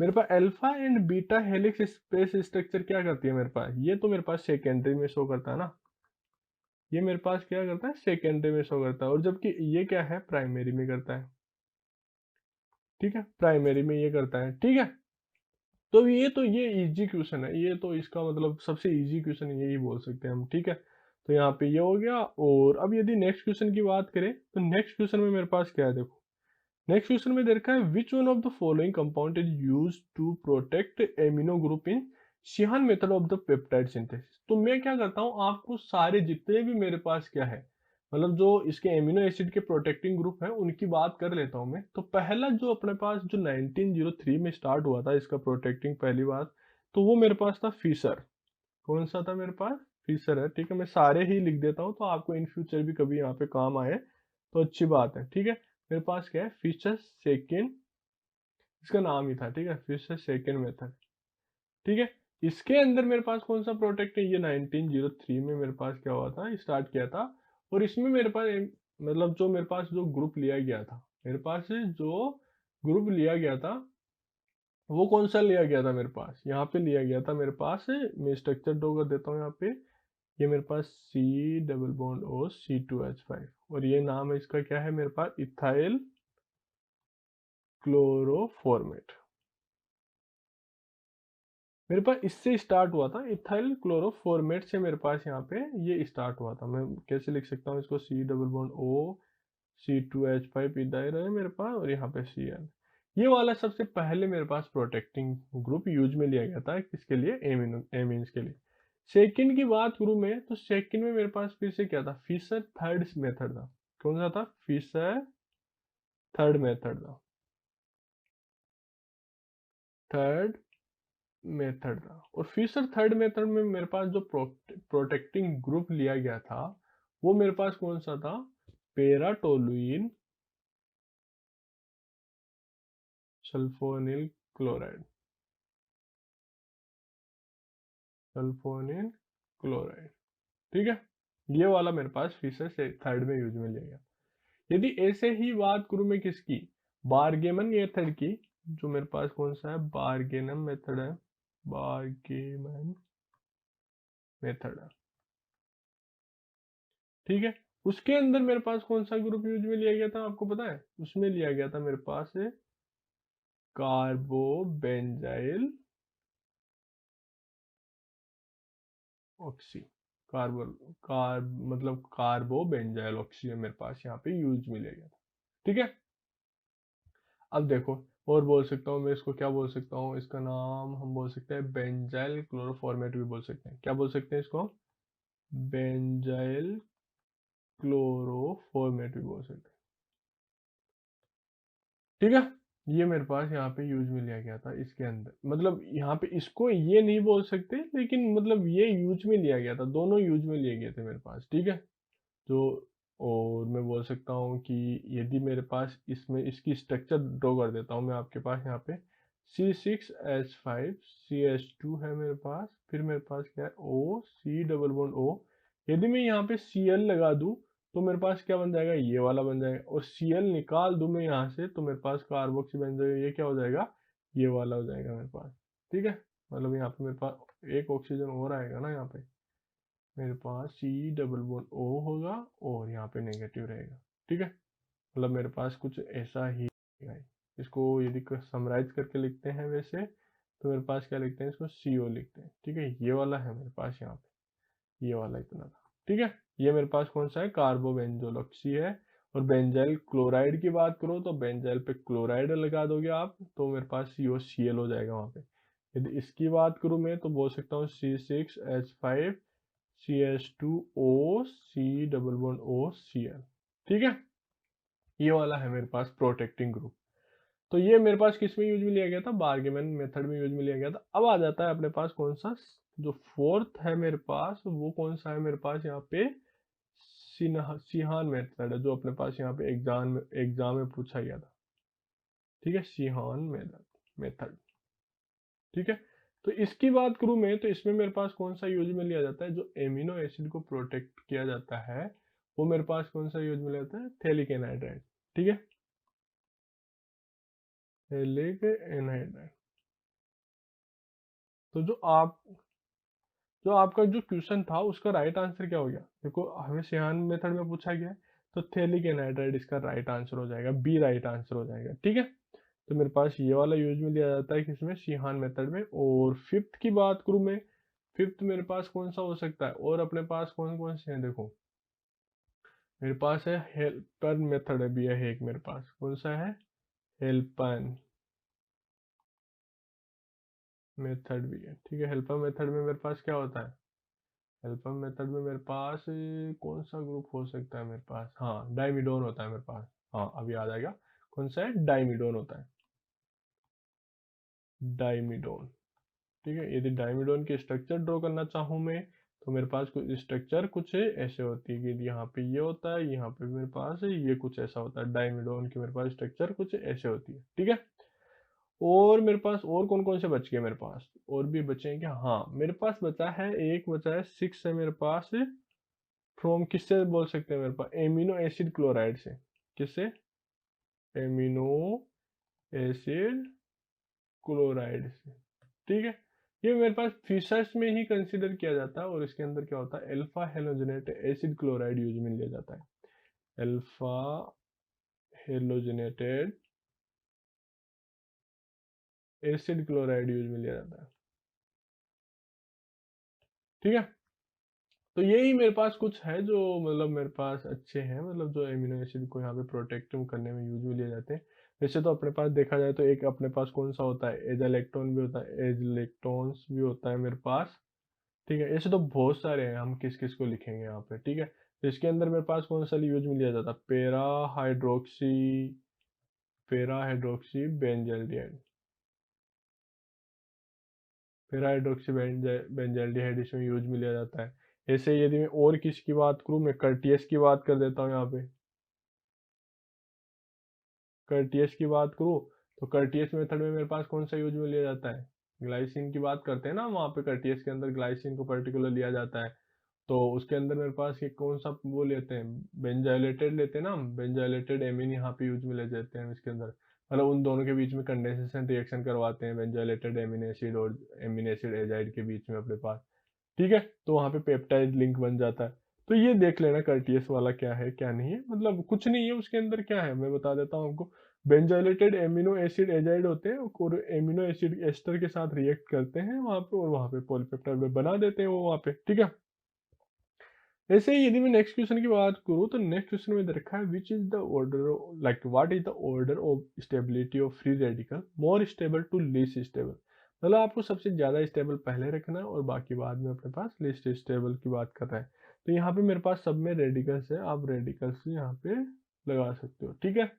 मेरे पास alpha and beta helix space structure क्या करती है मेरे पास, ये तो मेरे पास सेकेंडरी में शो करता है ना, ये मेरे पास क्या करता है सेकेंडरी में शो करता है, और जबकि ये क्या है प्राइमरी में करता है। ठीक है, प्राइमरी में ये करता है। ठीक है, तो ये इजी क्वेश्चन है, ये तो इसका मतलब सबसे इजी क्वेश्चन यही बोल सकते हैं हम। ठीक है, तो यहाँ पे ये हो गया। और अब यदि नेक्स्ट क्वेश्चन की बात करें तो नेक्स्ट क्वेश्चन में मेरे पास क्या है, देखो नेक्स्ट क्वेश्चन में दे रखा है which one of the following compound is used to protect amino group in Sheehan method of the peptide synthesis. तो मैं क्या करता हूँ, आपको सारे जितने भी मेरे पास क्या है मतलब जो इसके एमिनो एसिड के प्रोटेक्टिंग ग्रुप है उनकी बात कर लेता हूँ मैं। तो पहला जो अपने पास जो 1903 में स्टार्ट हुआ था इसका प्रोटेक्टिंग पहली बार, तो वो मेरे पास था फिशर। कौन सा था मेरे पास, फिशर है। ठीक है, मैं सारे ही लिख देता हूँ तो आपको इन फ्यूचर भी कभी यहाँ पे काम आए तो अच्छी बात है। ठीक है, मेरे पास क्या है फिशर सेकेंड, इसका नाम ही था। ठीक है, फिशर सेकेंड मेथड। ठीक है, इसके अंदर मेरे पास कौन सा प्रोडक्ट है, ये 1903 में मेरे पास क्या हुआ था स्टार्ट किया था। और इसमें मेरे पास मतलब जो मेरे पास जो ग्रुप लिया गया था, मेरे पास जो ग्रुप लिया गया था वो कौन सा लिया गया था मेरे पास, यहाँ पे लिया गया था मेरे पास, मैं स्ट्रक्चर ड्रॉ कर देता हूँ यहाँ पे। ये मेरे पास C double bond O C2H5 और ये नाम है इसका क्या है मेरे पास इथाइल क्लोरोफॉर्मेट। मेरे पास इससे स्टार्ट हुआ था, इथाइल क्लोरोफॉर्मेट से मेरे पास यहाँ पे ये स्टार्ट हुआ था। मैं कैसे लिख सकता हूँ इसको, C double bond O C2H5 ethyl है मेरे पास और यहाँ पे Cl। ये वाला सबसे पहले मेरे पास प्रोटेक्टिंग ग्रुप यूज में लिया गया था किसके लिए, एमीन्स के लिए। सेकंड की बात करूँ मैं तो सेकंड में मेरे पास फिर से क्या था, फिशर थर्ड मेथड था। कौन सा था, फिशर थर्ड मेथड था, थर्ड मेथड था। और फिशर थर्ड मेथड में मेरे पास जो प्रोटेक्टिंग ग्रुप लिया गया था वो मेरे पास कौन सा था, पेराटोलुइन सल्फोनिल क्लोराइड, सल्फोनिल क्लोराइड। ठीक है, ये वाला मेरे पास फिशर से थर्ड में यूज में लिया गया। यदि ऐसे ही बात करूं मैं किसकी, बारगेमन मेथड की, जो मेरे पास कौन सा है बारगेनम मेथड है, बारगेमन मेथड है। ठीक है, उसके अंदर मेरे पास कौन सा ग्रुप यूज में लिया गया था आपको पता है, उसमें लिया गया था मेरे पास कार्बोबेंजाइल ऑक्सी, कार्बो मतलब कार्बोबेंजाइल ऑक्सी मेरे पास यहाँ पे यूज में लिया गया था। ठीक है, अब देखो और बोल सकता हूँ मैं इसको, क्या बोल सकता हूँ इसका नाम, हम बोल सकते हैं बेंजाइल क्लोरोफॉर्मेट भी बोल सकते हैं। क्या बोल सकते हैं इसको, बेंजाइल क्लोरोफॉर्मेट भी बोल सकते हैं। ठीक है, ये मेरे पास यहाँ पे यूज में लिया गया था इसके अंदर, मतलब यहाँ पे इसको ये नहीं बोल सकते लेकिन मतलब ये यूज में लिया गया था, दोनों यूज में लिए गए थे मेरे पास। ठीक है, जो और मैं बोल सकता हूँ कि यदि मेरे पास इसमें इसकी स्ट्रक्चर ड्रॉ कर देता हूँ मैं आपके पास यहाँ पे C6H5 CH2 है मेरे पास, फिर मेरे पास क्या है O C double bond O। यदि मैं यहाँ पे Cl लगा दूँ तो मेरे पास क्या बन जाएगा, ये वाला बन जाएगा, और Cl निकाल दूँ मैं यहाँ से तो मेरे पास कार्बोक्सी बन जाएगा, ये क्या हो जाएगा, ये वाला हो जाएगा मेरे पास। ठीक है, मतलब यहाँ पे मेरे पास एक ऑक्सीजन और आएगा ना यहाँ पे, मेरे पास सी डबल बॉन्ड O होगा और यहाँ पे नेगेटिव रहेगा, ठीक है। मतलब मेरे पास कुछ ऐसा ही है। इसको यदि समराइज करके लिखते हैं वैसे तो मेरे पास क्या लिखते हैं, इसको CO लिखते हैं, ठीक है। ये वाला है मेरे पास यहाँ पे, ये वाला इतना था, ठीक है। ये मेरे पास कौन सा है, कार्बोबेंजोलॉक्सी है। और बेंजाइल क्लोराइड की बात करो तो बेंजाइल पे क्लोराइड लगा दोगे आप तो मेरे पास COCl हो जाएगा वहाँ पे। यदि इसकी बात करूँ मैं तो बोल सकता हूँ C6H5 CH2O C double bond OCl, ठीक है। ये वाला है मेरे पास प्रोटेक्टिंग ग्रुप। तो ये मेरे पास किस में यूज में लिया गया था, बार्गेमैन मेथड में यूज में लिया गया था। अब आ जाता है अपने पास कौन सा, जो फोर्थ है मेरे पास वो कौन सा है मेरे पास यहाँ पे, सिहान मेथड है, जो अपने पास यहाँ पे एग्जाम में पूछा गया था, ठीक है। सिहान मेथड, ठीक है। तो इसकी बात करूं मैं तो इसमें मेरे पास कौन सा यूज में लिया जाता है, जो एमिनो एसिड को प्रोटेक्ट किया जाता है वो मेरे पास कौन सा यूज में लिया जाता है, थैलिक एनहाइड्राइड, ठीक है। Phthalic anhydride. तो जो आपका जो क्वेश्चन था उसका राइट आंसर क्या हो गया, देखो हमें सिहान मेथड में पूछा गया है तो थैलिक एनहाइड्राइड इसका राइट आंसर हो जाएगा, बी राइट आंसर हो जाएगा, ठीक है। तो मेरे पास ये वाला यूज में लिया जाता है किसमें, सिहान मेथड में। और फिफ्थ की बात करूं मैं, फिफ्थ मेरे पास कौन सा हो सकता है, और अपने पास कौन कौन से हैं, देखो मेरे पास है हेल्पर मेथड है भी है एक, मेरे पास कौन सा है, हेल्पन मेथड भी है, ठीक है। हेल्पर मेथड में मेरे पास क्या होता है, हेल्पर मेथड में मेरे पास कौन सा ग्रुप हो सकता है मेरे पास, हाँ डाइमिडोन होता है मेरे पास, हाँ अभी आ जाएगा, कौन सा है, डाइमिडोन होता है, डाइमिडोन, ठीक है। यदि डाइमिडोन की स्ट्रक्चर ड्रॉ करना चाहूँ मैं तो मेरे पास कुछ स्ट्रक्चर कुछ ऐसे होती है कि यहाँ पे ये होता है, यहाँ पे मेरे पास ये कुछ ऐसा होता है, डाइमिडोन की मेरे पास स्ट्रक्चर कुछ ऐसे होती है, ठीक है। और मेरे पास और कौन कौन से बच गए मेरे पास, और भी बचे हैं क्या, हाँ मेरे पास बचा है एक, बचा है 6 है मेरे पास, फ्रॉम किससे बोल सकते हैं मेरे पास, एमिनो एसिड क्लोराइड से, किससे, एमिनो एसिड क्लोराइड से, ठीक है। ये मेरे पास फिशर्स में ही कंसीडर किया जाता है और इसके अंदर क्या होता है, अल्फा हेलोजनेट एसिड क्लोराइड यूज में लिया जाता है, अल्फा हेलोजनेटेड एसिड क्लोराइड यूज में लिया जाता है, ठीक है। तो यही मेरे पास कुछ है जो मतलब मेरे पास अच्छे हैं, मतलब जो एमिनो एसिड को यहाँ पे प्रोटेक्टिव करने में यूज में लिए जाते हैं। वैसे तो अपने पास देखा जाए तो एक अपने पास कौन सा होता है, एजाइलेक्टोन भी होता है, एजलेक्टोन्स भी होता है मेरे पास, ठीक है। ऐसे तो बहुत सारे हैं, हम किस किस को लिखेंगे यहाँ पे, ठीक है। तो इसके अंदर मेरे पास कौन सा यूज में लिया जाता है, पेरा हाइड्रोक्सी बेंजल्डिहाइड, पेरा हाइड्रोक्सी बेंजल्डिहाइड इसमें यूज में लिया जाता है। ऐसे यदि मैं और किसकी बात करूँ, मैं कर्टियस की बात कर देता हूँ यहाँ पे, कर्टियस की बात करूँ तो कर्टियस मेथड में मेरे पास कौन सा यूज में लिया जाता है, ग्लाइसिन की बात करते हैं ना, वहाँ पे कर्टियस के अंदर ग्लाइसिन को पर्टिकुलर लिया जाता है। तो उसके अंदर मेरे पास ये कौन सा वो लेते हैं, बेंजाइलेटेड लेते हैं ना हम, बेंजाइलेटेड एमीन यहाँ पे यूज में ले जाते हैं इसके अंदर, मतलब उन दोनों के बीच में कंडेंसेशन रिएक्शन करवाते हैं, बेंजाइलेटेड एमिन एसिड और एमिन एसिड एजाइड के बीच में अपने पास, ठीक है। तो वहाँ पे पेप्टाइड लिंक बन जाता है। तो ये देख लेना कर्टियस वाला क्या है क्या नहीं है, मतलब कुछ नहीं है उसके अंदर, क्या है मैं बता देता हूँ आपको, बेंजाइलेटेड एमिनो एसिड एजाइड होते हैं और एमिनो एसिड एस्टर के साथ रिएक्ट करते हैं वहाँ पे और वहाँ पे पॉलीपेप्टाइड बना देते हैं वो वहाँ पे, ठीक है। ऐसे ही यदि मैं नेक्स्ट क्वेश्चन की बात करूँ तो नेक्स्ट क्वेश्चन में दे रखा है which is the order, like what is the order of stability of free radical more stable to least stable, मतलब आपको सबसे ज़्यादा स्टेबल पहले रखना है और बाकी बाद में अपने पास लीस्ट स्टेबल की बात कर रहा है। तो यहाँ पे मेरे पास सब में रेडिकल्स है, आप रेडिकल्स यहाँ पे लगा सकते हो, ठीक है।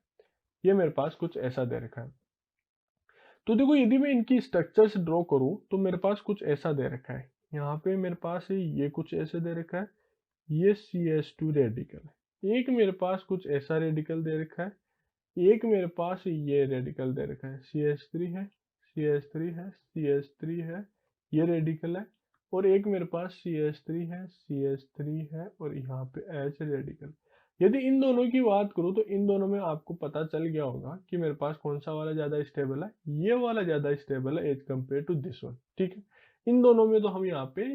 ये मेरे पास कुछ ऐसा दे रखा है। तो देखो यदि मैं इनकी स्ट्रक्चर्स ड्रॉ करूँ तो मेरे पास कुछ ऐसा दे रखा है, यहाँ पे मेरे पास ये कुछ ऐसे दे रखा है, ये CH2 रेडिकल है, एक मेरे पास कुछ ऐसा रेडिकल दे रखा है, एक मेरे पास ये रेडिकल दे रखा है, CH3 है, CH3 है, CH3 है, ये रेडिकल है, और एक मेरे पास CH3 है, CH3 है और यहाँ पे H रेडिकल। यदि इन दोनों की बात करूँ तो इन दोनों में आपको पता चल गया होगा कि मेरे पास कौन सा वाला ज़्यादा स्टेबल है, ये वाला ज़्यादा स्टेबल है as compared to this one, ठीक है। इन दोनों में तो हम यहाँ पे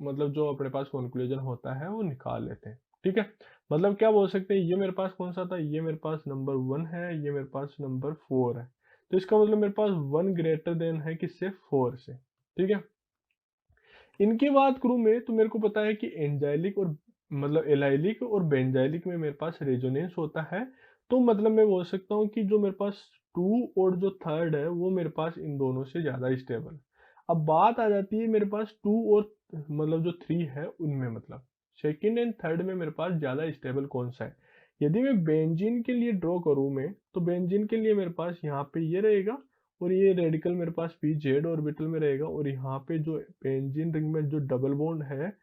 मतलब जो अपने पास कंक्लूजन होता है वो निकाल लेते हैं, ठीक है। मतलब क्या बोल सकते हैं, ये मेरे पास कौन सा था, ये मेरे पास नंबर 1 है, ये मेरे पास नंबर 4 है। तो इसका मतलब मेरे पास 1 ग्रेटर देन है किससे, 4 से, ठीक है। इनकी बात करूं मैं तो मेरे को पता है कि एंजाइलिक और मतलब एलाइलिक और बेंजाइलिक में मेरे पास रेजोनेंस होता है। तो मतलब मैं बोल सकता हूँ कि जो मेरे पास 2 और जो थर्ड है वो मेरे पास इन दोनों से ज़्यादा स्टेबल है। अब बात आ जाती है मेरे पास 2 और मतलब जो 3 है उनमें, मतलब सेकंड एंड थर्ड में मेरे पास ज़्यादा स्टेबल कौन सा है। यदि मैं बेंजीन के लिए ड्रॉ करूँ मैं, तो बेंजीन के लिए मेरे पास यहाँ पे ये रहेगा और ये रेडिकल मेरे पास पी जेड ऑर्बिटल में रहेगा, और यहाँ पे जो बेंजीन रिंग में जो डबल बॉन्ड है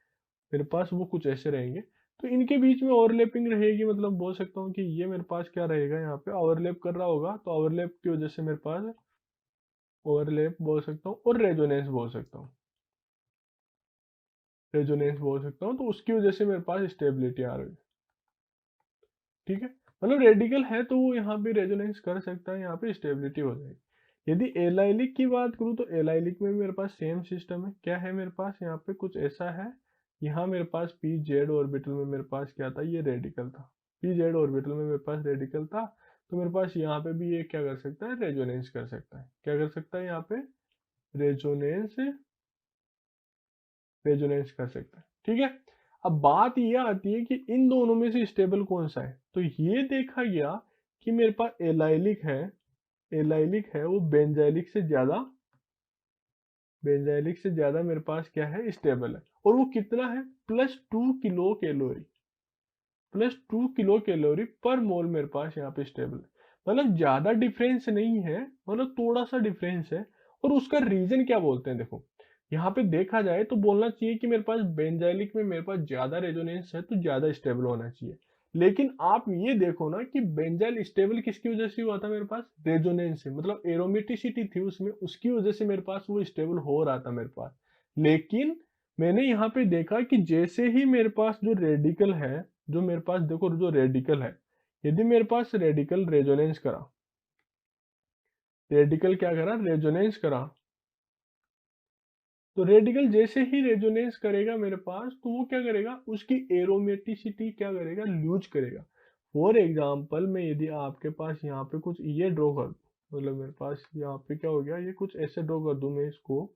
मेरे पास वो कुछ ऐसे रहेंगे। तो इनके बीच में ओवरलैपिंग रहेगी, मतलब बोल सकता हूँ कि ये मेरे पास क्या रहेगा, यहाँ पे ओवरलैप कर रहा होगा, तो ओवरलैप की वजह से मेरे पास ओवरलैप बोल सकता हूँ और रेजोनेंस बोल सकता हूँ, रेजोनेंस बोल सकता हूँ। तो उसकी वजह से मेरे पास स्टेबिलिटी आ रही है, ठीक है। मतलब रेडिकल है तो वो यहाँ पे रेजोनेंस कर सकता है, यहाँ पे स्टेबिलिटी हो जाएगी। यदि एलाइलिक की बात करूँ तो एलाइलिक में मेरे पास सेम सिस्टम है, क्या है मेरे पास यहाँ पे कुछ ऐसा है। यहाँ मेरे पास पी जेड ऑर्बिटल में मेरे पास क्या था, ये रेडिकल था, पी जेड ऑर्बिटल में मेरे पास रेडिकल था। तो मेरे पास यहाँ पे भी ये क्या कर सकता है, रेजोनेंस कर सकता है, क्या कर सकता है यहाँ पे, रेजोनेंस, रेजोनेंस कर सकता है, ठीक है। अब बात ये आती है कि इन दोनों में से स्टेबल कौन सा है। तो ये देखा गया कि मेरे पास एलाइलिक है, एलाइलिक है वो बेंजाइलिक से ज्यादा, बेंजाइलिक से ज्यादा मेरे पास क्या है, स्टेबल है। और वो कितना है, +2 किलो कैलोरी, +2 किलो कैलोरी पर मोल मेरे पास यहाँ पे स्टेबल है। मतलब ज्यादा डिफरेंस नहीं है, मतलब थोड़ा सा डिफरेंस है। और उसका रीजन क्या बोलते हैं, देखो यहाँ पे देखा जाए तो बोलना चाहिए कि मेरे पास बेंजाइलिक में मेरे पास ज्यादा रेजोनेंस है तो ज्यादा स्टेबल होना चाहिए। लेकिन आप ये देखो ना कि बेंजाइल स्टेबल किसकी वजह से हुआ था, मेरे पास रेजोनेंस से, मतलब एरोमेटिसिटी थी उसमें, उसकी वजह से मेरे पास वो स्टेबल हो रहा था मेरे पास। लेकिन मैंने यहाँ पे देखा कि जैसे ही मेरे पास जो रेडिकल है, जो मेरे पास देखो जो रेडिकल है, यदि मेरे पास रेडिकल रेजोनेंस करा, रेडिकल क्या करा, रेजोनेंस करा, तो रेडिकल जैसे ही रेजोनेंस करेगा मेरे पास, तो वो क्या करेगा, उसकी एरोमेटिसिटी क्या करेगा, लूज करेगा। फॉर एग्जाम्पल मैं यदि आपके पास यहाँ पे कुछ ये ड्रॉ कर दूं, मतलब मेरे पास यहाँ पे क्या हो गया, ये कुछ ऐसे ड्रॉ कर दूं मैं इसको,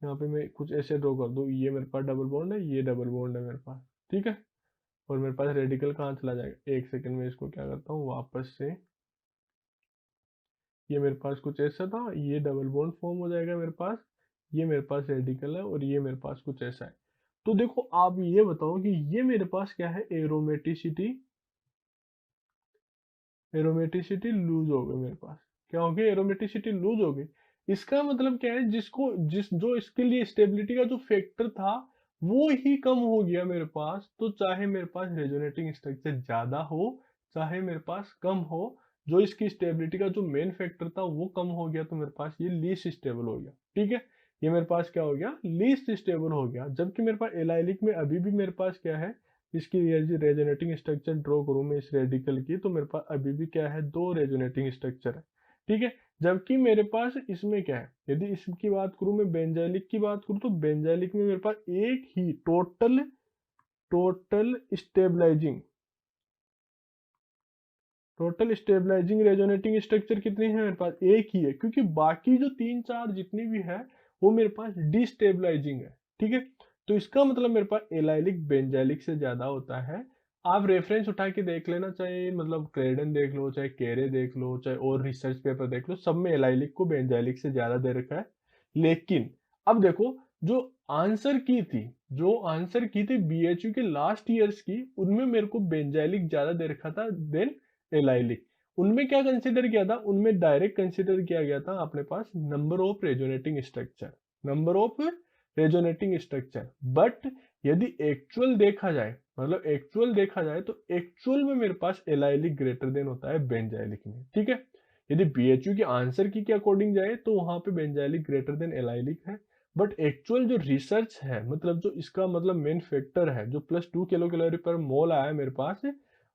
यहाँ पे मैं कुछ ऐसे ड्रॉ कर दूं, ये मेरे पास डबल बॉन्ड है, ये डबल बॉन्ड है मेरे पास, ठीक है। और मेरे पास रेडिकल कहाँ चला जाएगा, एक सेकंड में इसको क्या करता हूँ वापस से, ये मेरे पास कुछ ऐसा था, ये डबल बॉन्ड फॉर्म हो जाएगा मेरे पास, ये मेरे पास रेडिकल है और ये मेरे पास कुछ ऐसा है। तो देखो आप ये बताओ कि ये मेरे पास क्या है, एरोमेटिसिटी, एरोमेटिसिटी लूज हो गई मेरे पास, क्या हो गया, एरोमेटिसिटी लूज हो गई। इसका मतलब क्या है, जो इसके लिए स्टेबिलिटी का जो फैक्टर था वो ही कम हो गया मेरे पास। तो चाहे मेरे पास रेजोनेटिंग स्ट्रक्चर ज्यादा हो, चाहे मेरे पास कम हो, जो इसकी स्टेबिलिटी का जो मेन फैक्टर था वो कम हो गया, तो मेरे पास ये लीस्ट स्टेबल हो गया, ठीक है। ये मेरे पास क्या हो गया, लीस्ट स्टेबल हो गया। जबकि मेरे पास एलाइलिक में अभी भी मेरे पास क्या है, इसकी रेजोनेटिंग स्ट्रक्चर ड्रॉ करूं मैं इस रेडिकल की, तो मेरे पास अभी भी क्या है, 2 रेजोनेटिंग स्ट्रक्चर है, ठीक है। जबकि मेरे पास इसमें क्या है, यदि इसकी बात करूं मैं, बेंजाइलिक की बात करूं, तो बेंजाइलिक में मेरे पास एक ही total, total stabilising, total stabilising resonating structure कितनी है, मेरे पास एक ही है। क्योंकि बाकी जो 3-4 जितनी भी है वो मेरे पास डिस्टेबलाइजिंग है, ठीक है। तो इसका मतलब मेरे पास एलाइलिक बेंजाइलिक से ज्यादा होता है। आप रेफरेंस उठा के देख लेना, चाहे मतलब क्रेडन देख लो, चाहे केरे देख लो, चाहे और रिसर्च पेपर देख लो, सब में एलाइलिक को बेंजाइलिक से ज्यादा दे रखा है। लेकिन अब देखो, जो आंसर की थी, जो आंसर की थी बीएचयू के लास्ट ईयर्स की, उनमें मेरे को बेंजाइलिक ज्यादा दे रखा था देन एलाइलिक। उनमें क्या कंसीडर किया था, उनमें डायरेक्ट कंसीडर किया गया था अपने पास number of resonating structure, number of resonating structure. But यदि एक्चुअल देखा जाए, मतलब एक्चुअल देखा जाए, तो एक्चुअल में मेरे पास एलाइलिक ग्रेटर देन होता है बेंजाइलिक में, ठीक है। यदि बीएचयू के आंसर की के अकॉर्डिंग जाए तो वहां पे बेंजाइलिक ग्रेटर देन एलाइलिक है। बट एक्चुअल जो रिसर्च है, मतलब जो इसका मतलब मेन फैक्टर है, जो +2 किलो कैलोरी पर मोल आया है मेरे पास,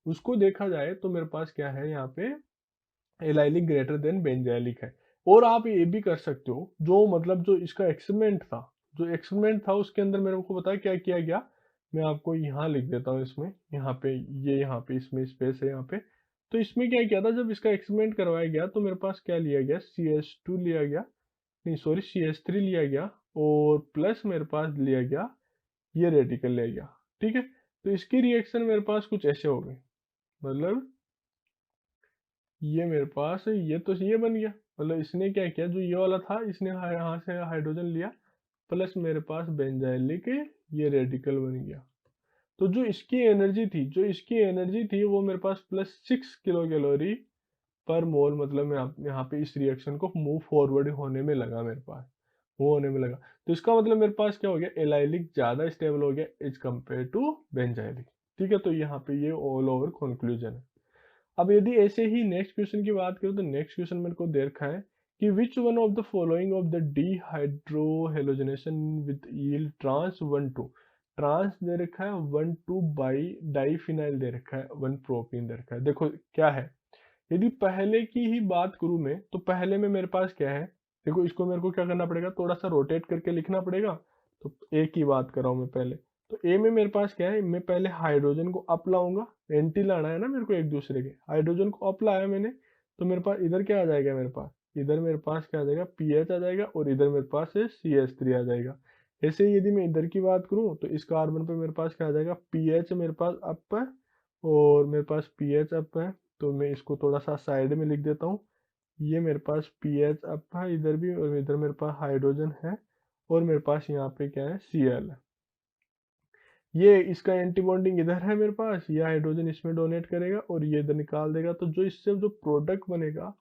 उसको देखा जाए तो मेरे पास क्या है यहाँ पे, एलाइलिक ग्रेटर देन बेंजाइलिक है। और आप ये भी कर सकते हो, जो मतलब जो इसका एक्सपेरिमेंट था, जो एक्सपेरिमेंट था उसके अंदर मेरे को पता है क्या किया गया, मैं आपको यहाँ लिख देता हूँ, इसमें यहाँ पे ये यहाँ पे इसमें स्पेस है यहाँ पे। तो इसमें क्या किया था, जब इसका एक्सपेरिमेंट करवाया गया तो मेरे पास क्या लिया गया, CH2 लिया गया, नहीं सॉरी CH3 लिया गया, और प्लस मेरे पास लिया गया ये रेडिकल लिया गया। ठीक है, तो इसकी रिएक्शन मेरे पास कुछ ऐसे हो गई, मतलब ये मेरे पास ये तो ये बन गया, मतलब इसने क्या किया, जो ये वाला था इसने यहाँ से हाइड्रोजन लिया, प्लस मेरे पास बेंजाइलिक ये रेडिकल बन गया। तो जो इसकी एनर्जी थी वो मेरे पास +6 किलो कैलोरी पर मोल, मतलब मैं यहाँ पे इस रिएक्शन को मूव फॉरवर्ड होने में लगा, मेरे पास मूव होने में लगा। तो इसका मतलब मेरे पास क्या हो गया, एलाइलिक ज्यादा स्टेबल हो गया एज कम्पेयर टू बेंजाइलिक। ठीक है, तो यहाँ पे ये ऑल ओवर कंक्लूजन है। अब यदि ऐसे ही नेक्स्ट क्वेश्चन की बात करूं, तो नेक्स्ट क्वेश्चन मेरे को दे रखा है कि which one of the following of the dehydrohalogenation with yield trans 1,2, trans दे रखा है 1,2 बाई डाइफिनाइल दे रखा है 1 प्रोपीन दे रखा है। देखो क्या है, यदि पहले की ही बात करूं मैं, तो पहले में मेरे पास क्या है, देखो इसको मेरे को क्या करना पड़ेगा, थोड़ा सा रोटेट करके लिखना पड़ेगा। तो एक ही बात कर रहा हूं मैं पहले, तो ए में मेरे पास क्या है, मैं पहले हाइड्रोजन को अप लाऊंगा, एंटी लाना है ना मेरे को एक दूसरे के, हाइड्रोजन को अप लाया मैंने, तो मेरे पास इधर क्या आ जाएगा, मेरे पास इधर मेरे पास क्या आ जाएगा, पीएच आ जाएगा, और इधर मेरे पास CH3 आ जाएगा। ऐसे ही यदि मैं इधर की बात करूं, तो इस कार्बन पे मेरे पास क्या आ जाएगा, पीएच मेरे पास अप है, और मेरे पास पीएच अप है, तो मैं इसको थोड़ा सा साइड में लिख देता हूँ। ये मेरे पास पीएच अप है इधर भी, और इधर मेरे पास हाइड्रोजन है, और मेरे पास यहाँ पे क्या है, Cl है। ये इसका एंटी बॉन्डिंग इधर है मेरे पास, ये हाइड्रोजन इसमें डोनेट करेगा और ये इधर निकाल देगा। तो जो इससे जो प्रोडक्ट बनेगा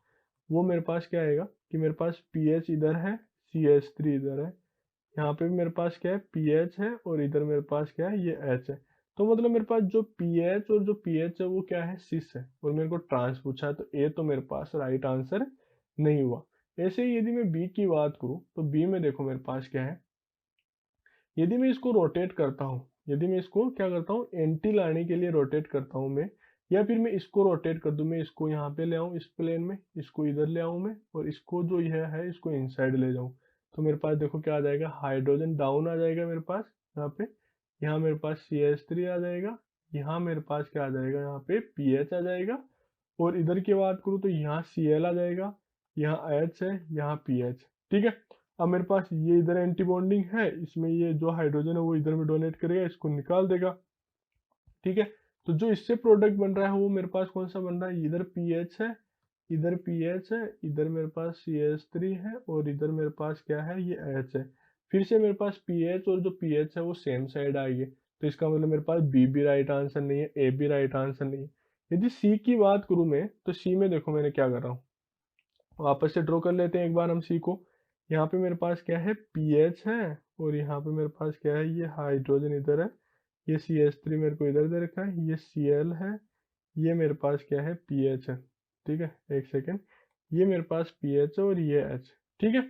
वो मेरे पास क्या आएगा कि मेरे पास पीएच इधर है, CH3 इधर है, यहाँ पे भी मेरे पास क्या है, पीएच है, और इधर मेरे पास क्या है, ये एच है। तो मतलब मेरे पास जो पीएच और जो पीएच है वो क्या है, सिस है, और मेरे को ट्रांस पूछा है, तो ए तो मेरे पास राइट आंसर नहीं हुआ। ऐसे ही यदि मैं बी की बात करूँ, तो बी में देखो मेरे पास क्या है, यदि मैं इसको रोटेट करता हूँ, यदि मैं इसको क्या करता हूँ, एंटी लाने के लिए रोटेट करता हूँ मैं, या फिर मैं इसको रोटेट कर दूं, मैं इसको यहाँ पे ले आऊँ इस प्लेन में, इसको इधर ले आऊँ मैं, और इसको जो यह है इसको इनसाइड ले जाऊँ, तो मेरे पास देखो क्या आ जाएगा, हाइड्रोजन डाउन आ जाएगा मेरे पास यहाँ पे, यहाँ मेरे पास CH3 आ जाएगा, यहाँ मेरे पास क्या आ जाएगा, यहाँ पे पीएच आ जाएगा, और इधर की बात करूँ तो यहाँ Cl आ जाएगा, यहाँ H है, यहाँ पीएच। ठीक है, अब मेरे पास ये इधर एंटी बॉन्डिंग है, इसमें ये जो हाइड्रोजन है वो इधर में डोनेट करेगा, इसको निकाल देगा। ठीक है, तो जो इससे प्रोडक्ट बन रहा है वो मेरे पास कौन सा बन रहा है, इधर पीएच है, इधर पीएच है, इधर मेरे पास CH3 है, और इधर मेरे पास क्या है, ये H है। फिर से मेरे पास पीएच और जो पीएच है वो सेम साइड आएंगे, तो इसका मतलब मेरे पास बी भी राइट आंसर नहीं है, ए भी राइट आंसर नहीं है। यदि सी की बात करूं मैं, तो सी में देखो मैंने क्या कर रहा हूँ, वापस से ड्रॉ कर लेते हैं एक बार हम सी को। यहाँ पे मेरे पास क्या है, पीएच है, और यहाँ पे मेरे पास क्या है, ये हाइड्रोजन इधर है, ये CH3 मेरे को इधर दे रखा है, ये Cl है, ये मेरे पास क्या है, पीएच है। ठीक है, एक सेकेंड, ये मेरे पास पीएच है और ये H। ठीक है,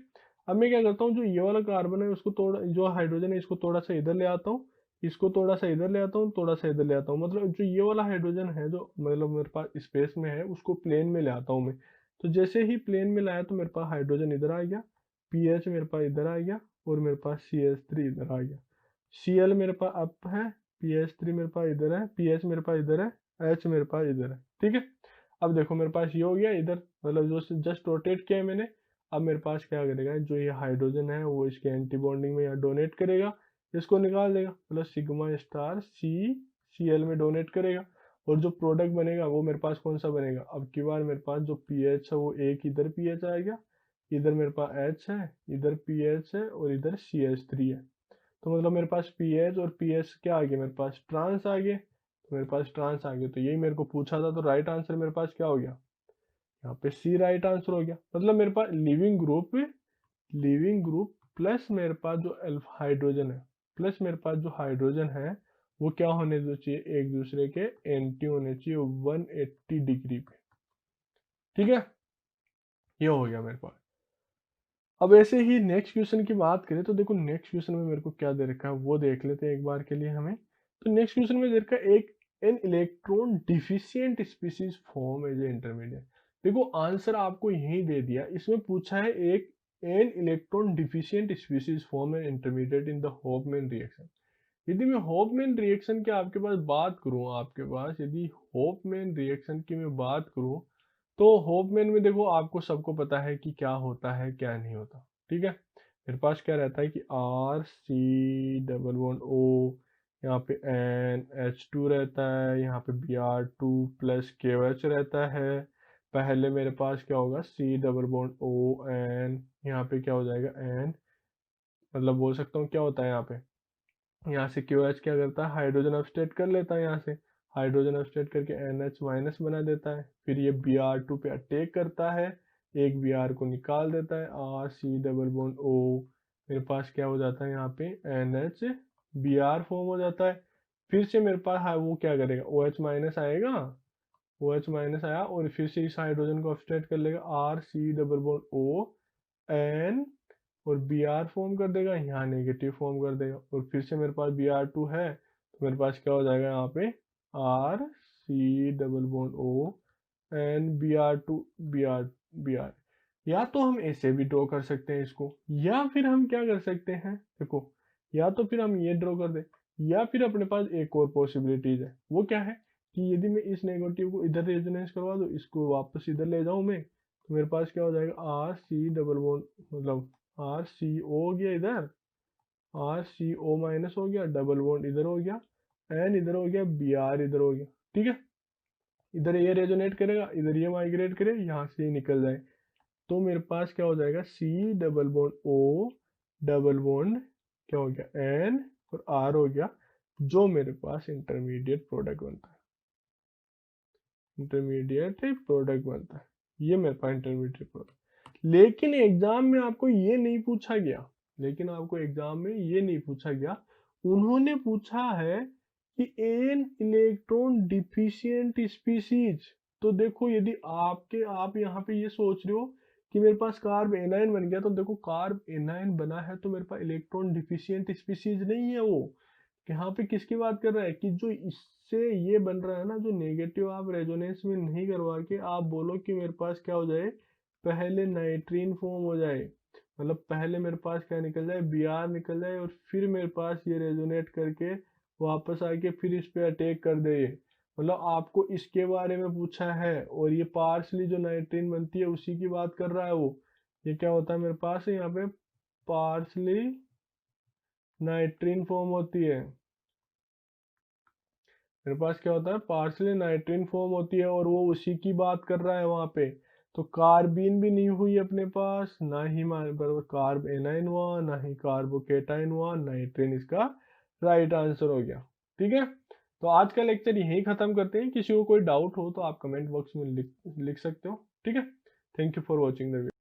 अब मैं क्या करता हूँ, जो ये वाला कार्बन है उसको थोड़ा, जो हाइड्रोजन है इसको थोड़ा सा इधर ले आता हूँ, इसको थोड़ा सा इधर ले आता हूँ, थोड़ा सा इधर ले आता हूँ, मतलब जो ये वाला हाइड्रोजन है जो मतलब मेरे पास स्पेस में है उसको प्लेन में ले आता हूँ मैं। तो जैसे ही प्लेन में लाया तो मेरे पास हाइड्रोजन इधर आ गया, पीएच मेरे पास इधर आ गया, और मेरे पास CH3 इधर आ गया, Cl मेरे पास अप है, PH3 मेरे पास इधर है, पीएच मेरे पास इधर है, H मेरे पास इधर है। ठीक है, अब देखो मेरे पास ये हो गया इधर, मतलब जो जस्ट रोटेट किया है मैंने। अब मेरे पास क्या करेगा, जो ये हाइड्रोजन है वो इसके एंटी बॉन्डिंग में यहाँ डोनेट करेगा, इसको निकाल देगा, मतलब सिग्मा स्टार CCl में डोनेट करेगा, और जो प्रोडक्ट बनेगा वो मेरे पास कौन सा बनेगा, अब की बार मेरे पास जो पीएच है वो एक इधर पीएच आएगा, इधर मेरे पास H है, इधर पीएच है, और इधर CH3 है। तो मतलब मेरे पास पीएच और पीएच क्या आ गया, मेरे पास ट्रांस आ गए, तो मेरे पास ट्रांस आ गए, तो यही मेरे को पूछा था, तो राइट आंसर मेरे पास क्या हो गया, यहाँ पे सी राइट आंसर हो गया। मतलब मेरे पास लिविंग ग्रुप प्लस मेरे पास जो अल्फा हाइड्रोजन है, प्लस मेरे पास जो हाइड्रोजन है वो क्या होने चाहिए, एक दूसरे के एंटी होने चाहिए 180 डिग्री पे। ठीक है, ये हो गया मेरे पास। अब ऐसे ही नेक्स्ट क्वेश्चन की बात करें, तो देखो नेक्स्ट क्वेश्चन में मेरे को क्या दे रखा है वो देख लेते हैं एक बार के लिए हमें। तो नेक्स्ट क्वेश्चन में दे रखा है एक an electron deficient species form as a intermediate. देखो आंसर आपको यही दे दिया, इसमें पूछा है एक an electron deficient species form an intermediate in the Hofmann reaction. यदि मैं होफमैन रिएक्शन की आपके पास बात करूं, आपके पास यदि होफमैन रिएक्शन की मैं बात करूं, तो होफमैन में देखो आपको सबको पता है कि क्या होता है क्या नहीं होता, ठीक है। मेरे पास क्या रहता है कि R C double bond O, यहाँ पे एन एच टू रहता है, यहाँ पे B R two plus K H रहता है। पहले मेरे पास क्या होगा, C double bond O N, यहाँ पे क्या हो जाएगा एन, मतलब बोल सकता हूँ क्या होता है यहाँ पे, यहाँ से क्यू एच क्या करता है, हाइड्रोजन अपस्टेट कर लेता है, यहाँ से हाइड्रोजन अपस्टेट करके एन एच माइनस बना देता है। फिर ये बी आर टू पे अटैक करता है, एक बी आर को निकाल देता है, R C double bond O, मेरे पास क्या हो जाता है यहाँ पे N H B R form हो जाता है। फिर से मेरे पास वो क्या करेगा, ओ एच माइनस आएगा, ओ एच माइनस आया और फिर से इस हाइड्रोजन को अपस्टेट कर लेगा, R C double bond O N, और बी आर फॉर्म कर देगा, यहाँ नेगेटिव फॉर्म कर देगा। और फिर से मेरे पास बी आर टू है, तो मेरे पास क्या हो जाएगा यहाँ पे R C double bond O N B R two B R. या तो हम ऐसे भी ड्रॉ कर सकते हैं इसको, या फिर हम क्या कर सकते हैं, देखो या तो फिर हम ये ड्रॉ कर दें, या फिर अपने पास एक और पॉसिबिलिटीज है। वो क्या है कि यदि मैं इस नेगेटिव को इधर रेजोनेंस करवा दूँ, इसको वापस इधर ले जाऊँ मैं, तो मेरे पास क्या हो जाएगा आर सी डबल बॉन्ड, मतलब आर सी ओ हो गया इधर, आर सी ओ माइनस हो गया, डबल बॉन्ड इधर हो गया, एन इधर हो गया, बी आर इधर हो गया, ठीक है। इधर ये रेजोनेट करेगा, इधर ये माइग्रेट करे, यहाँ से ये निकल जाए, तो मेरे पास क्या हो जाएगा C double bond O double bond क्या हो गया एन और आर हो गया, जो मेरे पास इंटरमीडिएट प्रोडक्ट बनता है, इंटरमीडिएट प्रोडक्ट बनता है, ये मेरे पास इंटरमीडिएट प्रोडक्ट। लेकिन एग्जाम में आपको ये नहीं पूछा गया, लेकिन आपको एग्जाम में ये नहीं पूछा गया, उन्होंने पूछा है कि एन इलेक्ट्रॉन डिफिशियंट स्पीसीज। तो देखो यदि आप यहाँ पे ये सोच रहे हो कि मेरे पास कार्ब एनायन बन गया, तो देखो कार्ब एनायन बना है तो मेरे पास इलेक्ट्रॉन डिफिशियंट स्पीसीज नहीं है वो। यहाँ पे किसकी बात कर रहा है कि जो इससे ये बन रहा है ना, जो नेगेटिव आप रेजोनेंस में नहीं करवा के आप बोलो कि मेरे पास क्या हो जाए, पहले नाइट्रीन फॉर्म हो जाए, मतलब पहले मेरे पास क्या निकल जाए बी आर निकल जाए, और फिर मेरे पास ये रेजोनेट करके वापस आके फिर इस पे अटैक कर दे, मतलब आपको इसके बारे में पूछा है। और ये पार्सली जो नाइट्रीन बनती है उसी की बात कर रहा है वो। ये क्या होता है मेरे पास यहाँ पे पार्सली नाइट्रीन फॉर्म होती है, मेरे पास क्या होता है पार्सली नाइट्रीन फॉर्म होती है, और वो उसी की बात कर रहा है वहां पे। तो कार्बीन भी नहीं हुई अपने पास, ना ही बराबर कार्ब एनाइन हुआ, ना ही कार्बोकेटाइन हुआ, नाइट्रीन इसका राइट आंसर हो गया, ठीक है। तो आज का लेक्चर यहीं खत्म करते हैं, किसी को कोई डाउट हो तो आप कमेंट बॉक्स में लिख सकते हो, ठीक है। Thank you for watching the video.